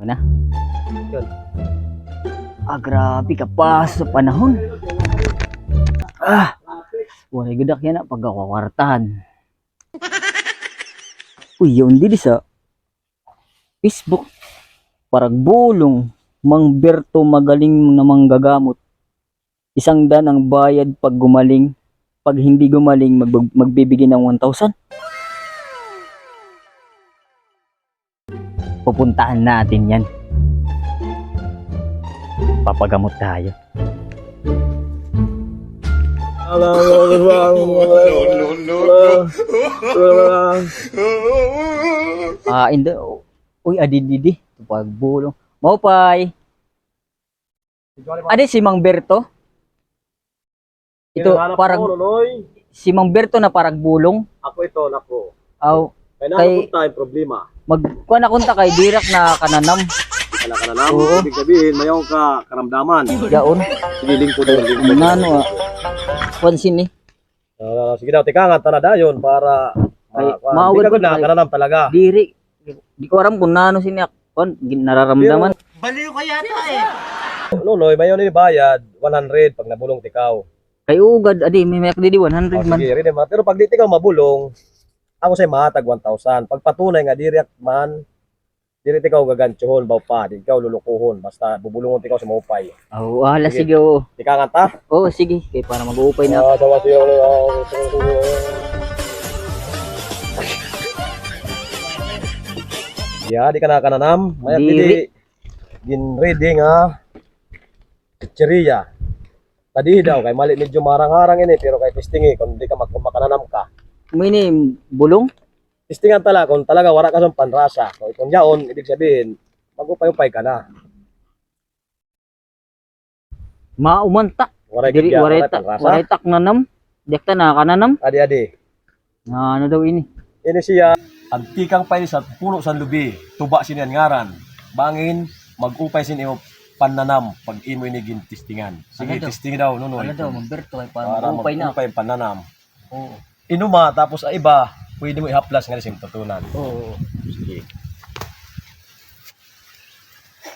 Na. Yun. Grabe ka pa sa panahon. Wala gadak yan na pagkakwartahan. Uy, yun di sa Facebook. Parag bulong. Mang Berto magaling na manggagamot. 100 ang bayad pag gumaling. Pag hindi gumaling, magbibigay ng 1,000. Pupuntahan natin yan. Papagamot tayo. Hindi. Uy, adididi. Pagbulong. Maupay. Adi si Mang Berto. Ito parang si Mang Berto na parang bulong. Ako ito, nako. Aw, Kaya napunta tayong problema. Magkuha na kunta kay Dirak na kananam. Wala ka na naman. Oo. Ibig sabihin, mayaw ka karamdaman. Yaon. Sige, lingkod yun. Nano pansin ni. Sige daw, tikangan tala yun para maawad ko ko na kananam talaga. Diri. Di ko aram kung nano sini kon nararamdaman. Baliw ka yata eh. Nunoy, mayaw ni bayad 100 pag nabulong tikaw. Kay ugad adi may mek di 100 man. Sige, rin man. Pero pag di tikaw mabulong, ako say matag 1,000. Pag patunay nga diri man, diri tikaw gagantyohon baw pa, di ikaw lulukuhon basta bubulungon tikaw sa maupay. Oh, ala sige oo. Tikangan ta? Oh, sige kay para mag-uupay na. Sawa siya. Ya, di ka na kananam. Maya Diri. pili gin ready nga chicheria. Tadi daw kay mali medyo marang-harang ini pero kay testingi kung di ka makananam ka. May ni bulong. Testingan tala kung talaga wala ka sa panrasa. Kung yaon ibig sabihin magupay-upay ka na. Maumanta. Waray Diri gidya, waray tak nanam. Diak ta na kananam. Adi. Na ano daw ini? Ini siya antikang pay sa puno sa lubi. Tuba sinian ngaran. Bangin mag-upay sin imo pananam pag imo ini gin testingan. Sige, Ano daw? testing daw nunoy. Wala daw Magberto kay Para para mag-uupay na. mag-upay pananam. Oo. Inuma tapos ang iba pwede mo ihaplas nga sim tutunan. Oo. Sige.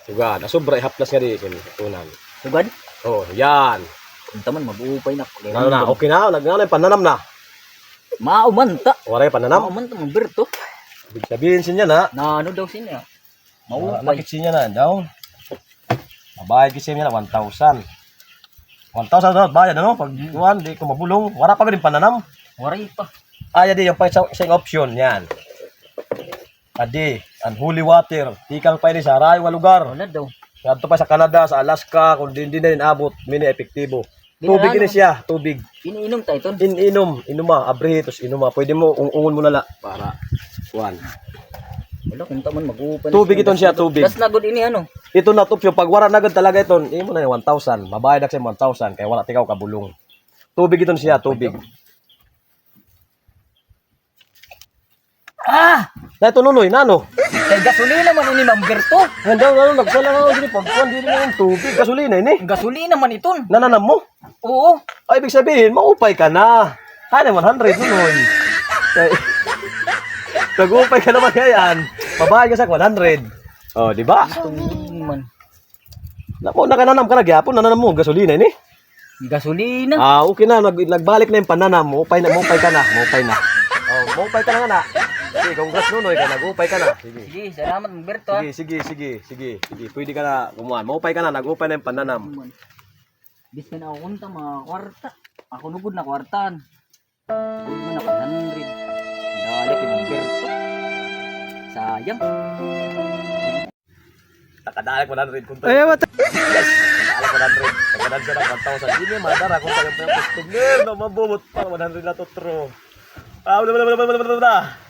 Tugan, sobra ihaplas nga di sim tutunan. Sugad. Oh, yan. Kunta man mag-uupay na. Ano na, okay na, nagnanay pananam na. Maumanta. Waray pananam. Maumanta Magberto. Ibig sabihin sinya na, Na ano daw sinya? Maupay. nakit sinya na daw. Mabayad kasi niya na 1,000. 1,000 daw bayad ano pag kuan di ko mabulong, wala pa rin pananam. Waray pa. Di yung pa sa option yan. Adi, ang holy water, tikang pa ini sa araw nga lugar. Wala daw. Ngadto pa sa Canada, sa Alaska, kung di na rin abot, mini epektibo. Tubig ini siya, tubig. Iniinom tayo ton. Inuma, abrihitos, inuma. Pwede mo, ungon mo na la, para, kuan. Wala kunta man mag-uupay. Tubig iton siya, tubig. Das nagod ini ano? Ito na top yung pag wala na agad talaga iton, imo na yung 1,000. Mabayad na siya 1,000, kaya wala tikaw kabulong. Tubig iton siya, tubig. Na ito nunoy, nano? Kay gasolina man ini Magberto. Handa nga, nagsala nga ako dito, pagkuhan dito na yung tubig. Gasolina ini. Gasolina man iton. Nananam mo? Oo. Ay, ibig sabihin, maupay ka na. Kaya 100 nunoy. Nag-upay ka naman yan. Mabayad ka sa 100. Oh, di ba? Tungod man. Nako, nakananam ka na gyapon, nananam mo gasolina ini. Gasolina. Okay na, nagbalik na yung pananam, maupay ka na. Oh, maupay ka na nga na. Sige, congrats nunoy ka, nag-upay ka na. Sige. Sige, salamat Magberto. Ha? Sige. Pwede ka na kumuhan. Maupay ka na, nag-upay na yung pananam. Bis ka na ako kunta mga kwarta. Ako nugod na kwartaan. Nugod man ako 100. Dali kay Magberto. Sayang. Nakadalik 100 kung to. Ay, mata. Yes, nakadalik 100. Pagkadal siya ng 1,000. Hindi madara kung pa yung customer na mabubot pa 100 na to true. Wala.